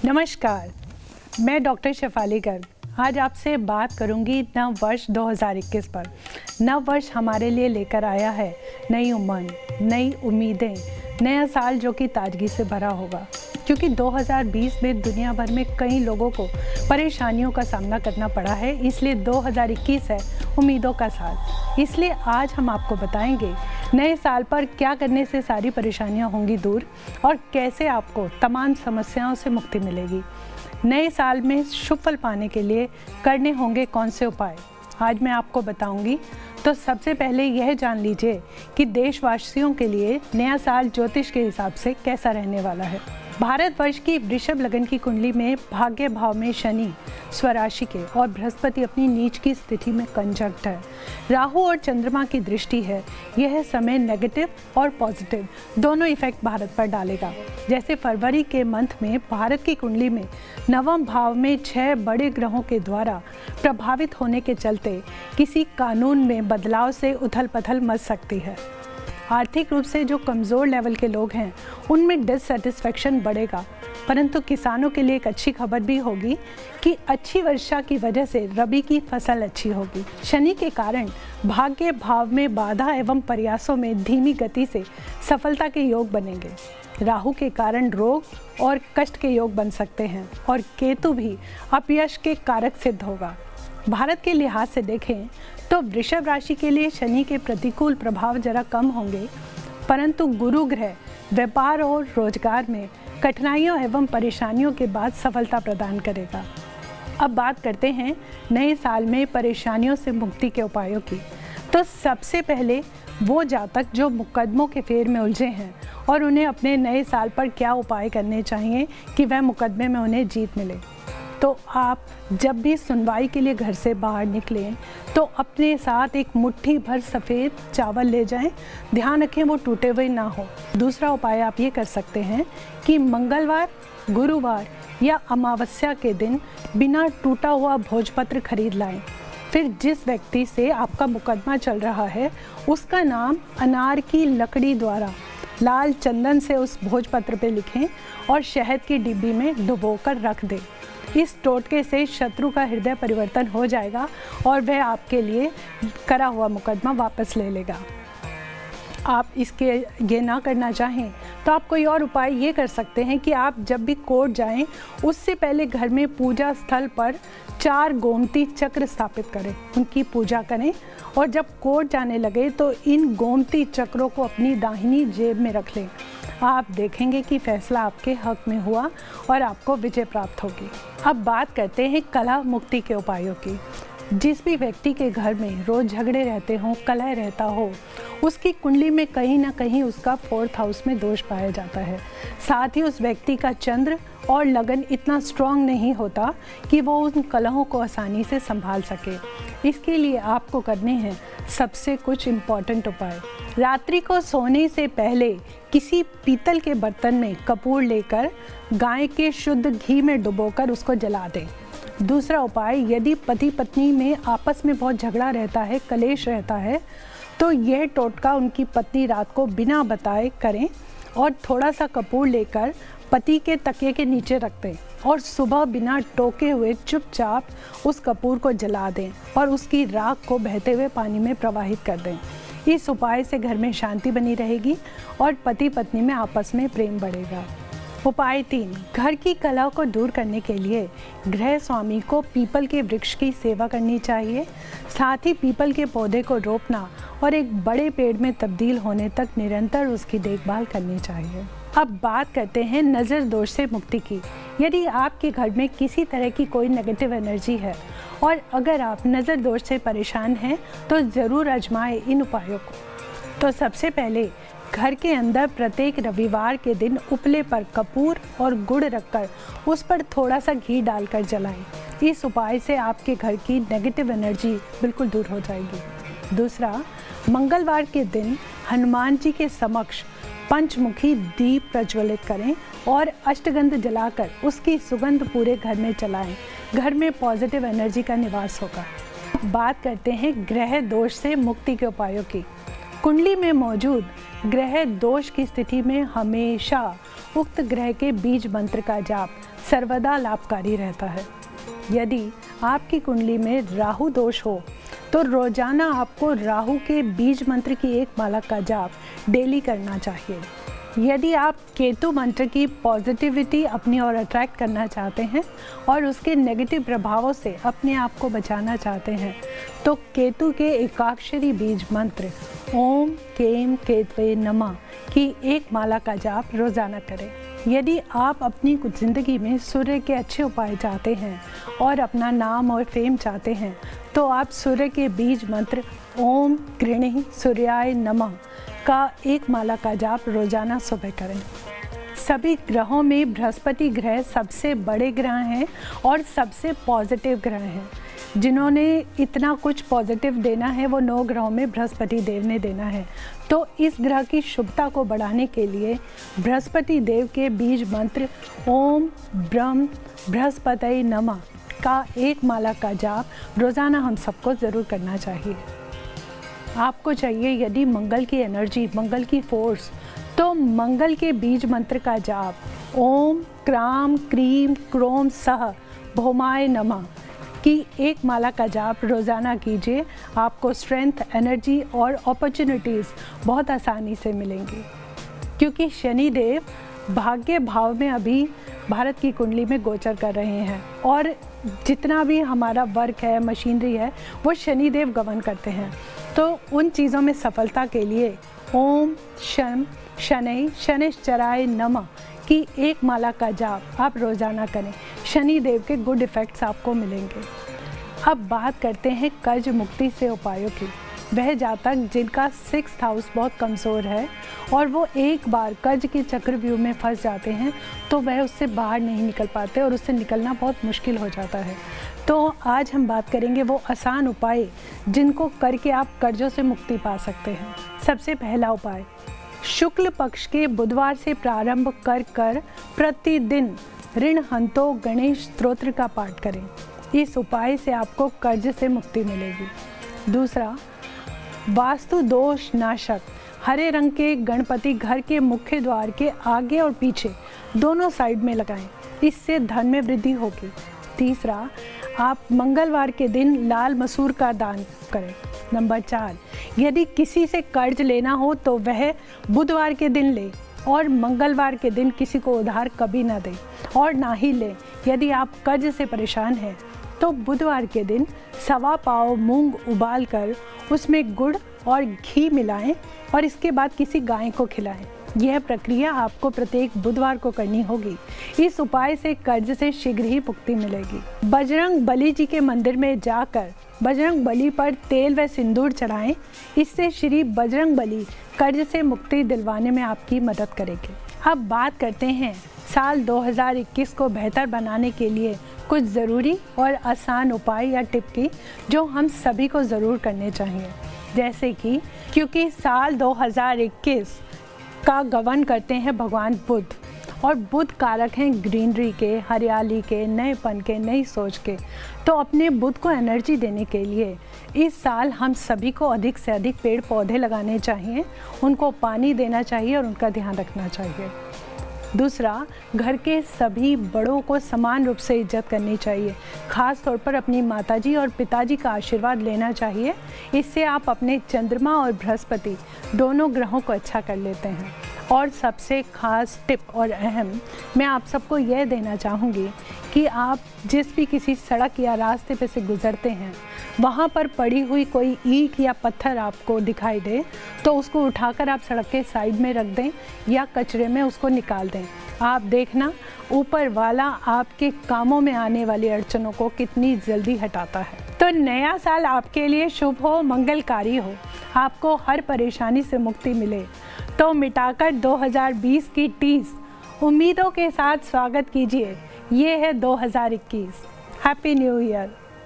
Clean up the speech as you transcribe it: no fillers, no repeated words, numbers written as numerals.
नमस्कार, मैं डॉक्टर शेफाली गर्ग आज आपसे बात करूंगी नव वर्ष 2021 पर। नव वर्ष हमारे लिए लेकर आया है नई उमंग, नई उम्मीदें, नया साल जो कि ताजगी से भरा होगा। क्योंकि 2020 में दुनिया भर में कई लोगों को परेशानियों का सामना करना पड़ा है, इसलिए 2021 है उम्मीदों का साल। इसलिए आज हम आपको बताएंगे नए साल पर क्या करने से सारी परेशानियां होंगी दूर और कैसे आपको तमाम समस्याओं से मुक्ति मिलेगी। नए साल में शुभ फल पाने के लिए करने होंगे कौन से उपाय, आज मैं आपको बताऊंगी। तो सबसे पहले यह जान लीजिए कि देशवासियों के लिए नया साल ज्योतिष के हिसाब से कैसा रहने वाला है। भारतवर्ष की वृषभ लगन की कुंडली में भाग्य भाव में शनि स्वराशि के और बृहस्पति अपनी नीच की स्थिति में कंजंक्ट है। राहु और चंद्रमा की दृष्टि है। यह समय नेगेटिव और पॉजिटिव दोनों इफेक्ट भारत पर डालेगा। जैसे फरवरी के मंथ में भारत की कुंडली में नवम भाव में 6 बड़े ग्रहों के द्वारा प्रभावित होने के चलते किसी कानून में बदलाव से उथल पथल मच सकती है। आर्थिक रूप से जो कमज़ोर लेवल के लोग हैं उनमें डिससेटिस्फैक्शन बढ़ेगा, परंतु किसानों के लिए एक अच्छी खबर भी होगी कि अच्छी वर्षा की वजह से रबी की फसल अच्छी होगी। शनि के कारण भाग्य भाव में बाधा एवं प्रयासों में धीमी गति से सफलता के योग बनेंगे। राहु के कारण रोग और कष्ट के योग बन सकते हैं और केतु भी अपयश के कारक सिद्ध होगा। भारत के लिहाज से देखें तो वृषभ राशि के लिए शनि के प्रतिकूल प्रभाव जरा कम होंगे, परंतु गुरु ग्रह व्यापार और रोजगार में कठिनाइयों एवं परेशानियों के बाद सफलता प्रदान करेगा। अब बात करते हैं नए साल में परेशानियों से मुक्ति के उपायों की। तो सबसे पहले वो जातक जो मुकदमों के फेर में उलझे हैं और उन्हें अपने नए साल पर क्या उपाय करने चाहिए कि वह मुकदमे में उन्हें जीत मिले। तो आप जब भी सुनवाई के लिए घर से बाहर निकलें तो अपने साथ एक मुट्ठी भर सफ़ेद चावल ले जाएं। ध्यान रखें वो टूटे हुए ना हो। दूसरा उपाय आप ये कर सकते हैं कि मंगलवार, गुरुवार या अमावस्या के दिन बिना टूटा हुआ भोजपत्र खरीद लाएं। फिर जिस व्यक्ति से आपका मुकदमा चल रहा है उसका नाम अनार की लकड़ी द्वारा लाल चंदन से उस भोजपत्र पे लिखें और शहद की डिब्बी में डुबोकर रख दें। इस टोटके से शत्रु का हृदय परिवर्तन हो जाएगा और वह आपके लिए करा हुआ मुकदमा वापस ले लेगा। आप इसके ये ना करना चाहें तो आप कोई और उपाय ये कर सकते हैं कि आप जब भी कोर्ट जाएं उससे पहले घर में पूजा स्थल पर 4 गोमती चक्र स्थापित करें, उनकी पूजा करें और जब कोर्ट जाने लगे तो इन गोमती चक्रों को अपनी दाहिनी जेब में रख लें। आप देखेंगे कि फैसला आपके हक में हुआ और आपको विजय प्राप्त होगी। अब बात करते हैं कलह मुक्ति के उपायों की। जिस भी व्यक्ति के घर में रोज झगड़े रहते हों, कलह रहता हो, उसकी कुंडली में कहीं ना कहीं उसका 4th हाउस में दोष पाया जाता है। साथ ही उस व्यक्ति का चंद्र और लगन इतना स्ट्रांग नहीं होता कि वो उन कलहों को आसानी से संभाल सके। इसके लिए आपको करने हैं सबसे कुछ इम्पॉर्टेंट उपाय। रात्रि को सोने से पहले किसी पीतल के बर्तन में कपूर लेकर गाय के शुद्ध घी में डुबोकर उसको जला दें। दूसरा उपाय, यदि पति पत्नी में आपस में बहुत झगड़ा रहता है, कलेश रहता है, तो यह टोटका उनकी पत्नी रात को बिना बताए करें और थोड़ा सा कपूर लेकर पति के तकिए के नीचे रख दें और सुबह बिना टोके हुए चुपचाप उस कपूर को जला दें और उसकी राख को बहते हुए पानी में प्रवाहित कर दें। इस उपाय से घर में शांति बनी रहेगी और पति पत्नी में आपस में प्रेम बढ़ेगा। उपाय 3, घर की कलह को दूर करने के लिए गृह स्वामी को पीपल के वृक्ष की सेवा करनी चाहिए। साथ ही पीपल के पौधे को रोपना और एक बड़े पेड़ में तब्दील होने तक निरंतर उसकी देखभाल करनी चाहिए। अब बात करते हैं नज़र दोष से मुक्ति की। यदि आपके घर में किसी तरह की कोई नेगेटिव एनर्जी है और अगर आप नज़र दोष से परेशान हैं तो ज़रूर आजमाएं इन उपायों को। तो सबसे पहले घर के अंदर प्रत्येक रविवार के दिन उपले पर कपूर और गुड़ रखकर उस पर थोड़ा सा घी डालकर जलाएं। इस उपाय से आपके घर की नेगेटिव एनर्जी बिल्कुल दूर हो जाएगी। दूसरा, मंगलवार के दिन हनुमान जी के समक्ष पंचमुखी दीप प्रज्वलित करें और अष्टगंध जलाकर उसकी सुगंध पूरे घर में चलाएं। घर में पॉजिटिव एनर्जी का निवास होगा। बात करते हैं ग्रह दोष से मुक्ति के उपायों की। कुंडली में मौजूद ग्रह दोष की स्थिति में हमेशा उक्त ग्रह के बीज मंत्र का जाप सर्वदा लाभकारी रहता है। यदि आपकी कुंडली में राहु दोष हो तो रोजाना आपको राहु के बीज मंत्र की एक माला का जाप डेली करना चाहिए। यदि आप केतु मंत्र की पॉजिटिविटी अपनी ओर अट्रैक्ट करना चाहते हैं और उसके नेगेटिव प्रभावों से अपने आप को बचाना चाहते हैं तो केतु के एकाक्षरी बीज मंत्र ओम केम केतवे नमः की एक माला का जाप रोजाना करें। यदि आप अपनी कुछ ज़िंदगी में सूर्य के अच्छे उपाय चाहते हैं और अपना नाम और फेम चाहते हैं तो आप सूर्य के बीज मंत्र ओम गृणीः सूर्याय नमः का एक माला का जाप रोजाना सुबह करें। सभी ग्रहों में बृहस्पति ग्रह सबसे बड़े ग्रह हैं और सबसे पॉजिटिव ग्रह हैं। जिन्होंने इतना कुछ पॉजिटिव देना है वो 9 ग्रहों में बृहस्पति देव ने देना है। तो इस ग्रह की शुभता को बढ़ाने के लिए बृहस्पति देव के बीज मंत्र ओम ब्रह्म बृहस्पतये नमः का एक माला का जाप रोज़ाना हम सबको ज़रूर करना चाहिए। आपको चाहिए यदि मंगल की एनर्जी, मंगल की फोर्स, तो मंगल के बीज मंत्र का जाप ओम क्राम क्रीम क्रोम सह भौमाय नमः की एक माला का जाप रोज़ाना कीजिए। आपको स्ट्रेंथ, एनर्जी और अपॉर्चुनिटीज़ बहुत आसानी से मिलेंगी, क्योंकि शनि देव भाग्य भाव में अभी भारत की कुंडली में गोचर कर रहे हैं और जितना भी हमारा वर्क है, मशीनरी है, वो शनि देव गमन करते हैं। तो उन चीज़ों में सफलता के लिए ओम शम शनै शनिश्चराय नमः की एक माला का जाप आप रोज़ाना करें। शनि देव के गुड इफ़ेक्ट्स आपको मिलेंगे। अब बात करते हैं कर्ज मुक्ति से उपायों की। वह जातक जिनका 6th हाउस बहुत कमज़ोर है और वो एक बार कर्ज के चक्रव्यूह में फंस जाते हैं तो वह उससे बाहर नहीं निकल पाते और उससे निकलना बहुत मुश्किल हो जाता है। तो आज हम बात करेंगे वो आसान उपाय जिनको करके आप कर्जों से मुक्ति पा सकते हैं। सबसे पहला उपाय, शुक्ल पक्ष के बुधवार से प्रारंभ कर प्रतिदिन ऋण हंतो गणेश स्तोत्र का पाठ करें। इस उपाय से आपको कर्ज से मुक्ति मिलेगी। दूसरा, वास्तु दोष नाशक हरे रंग के गणपति घर के मुख्य द्वार के आगे और पीछे दोनों साइड में लगाएं, इससे धन में वृद्धि होगी। तीसरा, आप मंगलवार के दिन लाल मसूर का दान करें। नंबर 4, यदि किसी से कर्ज लेना हो तो वह बुधवार के दिन ले और मंगलवार के दिन किसी को उधार कभी ना दें और ना ही लें। यदि आप कर्ज से परेशान हैं तो बुधवार के दिन 1.25 पाव मूंग उबाल कर उसमें गुड़ और घी मिलाएं और इसके बाद किसी गाय को खिलाएं। यह प्रक्रिया आपको प्रत्येक बुधवार को करनी होगी। इस उपाय से कर्ज से शीघ्र ही मुक्ति मिलेगी। बजरंग बली जी के मंदिर में जाकर बजरंग बली पर तेल व सिंदूर चढ़ाएं। इससे श्री बजरंग बली कर्ज से मुक्ति दिलवाने में आपकी मदद करेंगे। अब बात करते हैं साल 2021 को बेहतर बनाने के लिए कुछ ज़रूरी और आसान उपाय या टिप की जो हम सभी को ज़रूर करने चाहिए। जैसे कि क्योंकि साल 2021 का गमन करते हैं भगवान बुध और बुध कारक हैं ग्रीनरी के, हरियाली के, नएपन के, नई सोच के। तो अपने बुध को एनर्जी देने के लिए इस साल हम सभी को अधिक से अधिक पेड़ पौधे लगाने चाहिए, उनको पानी देना चाहिए और उनका ध्यान रखना चाहिए। दूसरा, घर के सभी बड़ों को समान रूप से इज्जत करनी चाहिए। ख़ास तौर पर अपनी माताजी और पिताजी का आशीर्वाद लेना चाहिए। इससे आप अपने चंद्रमा और बृहस्पति दोनों ग्रहों को अच्छा कर लेते हैं। और सबसे ख़ास टिप और अहम मैं आप सबको यह देना चाहूँगी कि आप जिस भी किसी सड़क या रास्ते पे से गुज़रते हैं वहाँ पर पड़ी हुई कोई ईंट या पत्थर आपको दिखाई दे तो उसको उठाकर आप सड़क के साइड में रख दें या कचरे में उसको निकाल दें। आप देखना ऊपर वाला आपके कामों में आने वाली अड़चनों को कितनी जल्दी हटाता है। तो नया साल आपके लिए शुभ हो, मंगलकारी हो, आपको हर परेशानी से मुक्ति मिले। तो मिटाकर 2020 की टीस उम्मीदों के साथ स्वागत कीजिए। ये है 2021। Happy new year.